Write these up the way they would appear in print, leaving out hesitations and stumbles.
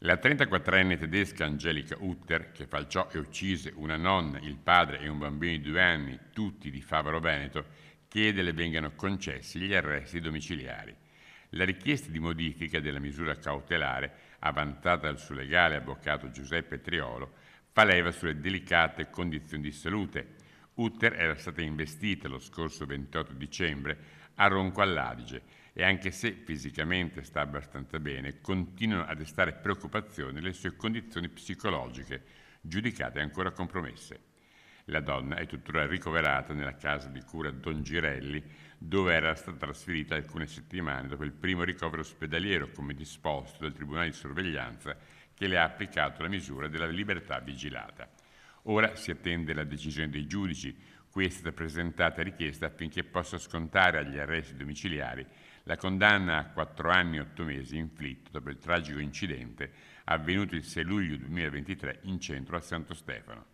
La 34enne tedesca Angelika Utter, che falciò e uccise una nonna, il padre e un bambino di 2 anni, tutti di Favaro Veneto, chiede le vengano concessi gli arresti domiciliari. La richiesta di modifica della misura cautelare, avanzata dal suo legale avvocato Giuseppe Triolo, fa leva sulle delicate condizioni di salute. Utter era stata investita lo scorso 28 dicembre a Ronco all'Adige e anche se fisicamente sta abbastanza bene, continuano a destare preoccupazione le sue condizioni psicologiche, giudicate ancora compromesse. La donna è tuttora ricoverata nella casa di cura Don Girelli, dove era stata trasferita alcune settimane dopo il primo ricovero ospedaliero, come disposto dal Tribunale di sorveglianza che le ha applicato la misura della libertà vigilata. Ora si attende la decisione dei giudici, cui è stata presentata richiesta affinché possa scontare agli arresti domiciliari la condanna a 4 anni e 8 mesi inflitta dopo il tragico incidente avvenuto il 6 luglio 2023 in centro a Santo Stefano.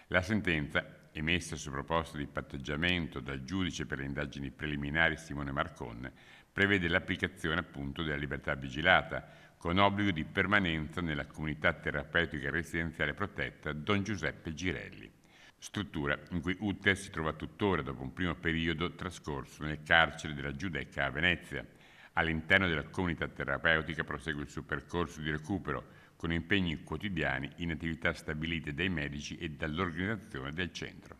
La sentenza, emessa su proposta di patteggiamento dal giudice per le indagini preliminari Simone Marcon, prevede l'applicazione appunto della libertà vigilata, con obbligo di permanenza nella comunità terapeutica residenziale protetta Don Giuseppe Girelli, struttura in cui Utter si trova tuttora dopo un primo periodo trascorso nel carcere della Giudecca a Venezia. All'interno della comunità terapeutica prosegue il suo percorso di recupero con impegni quotidiani in attività stabilite dai medici e dall'organizzazione del centro.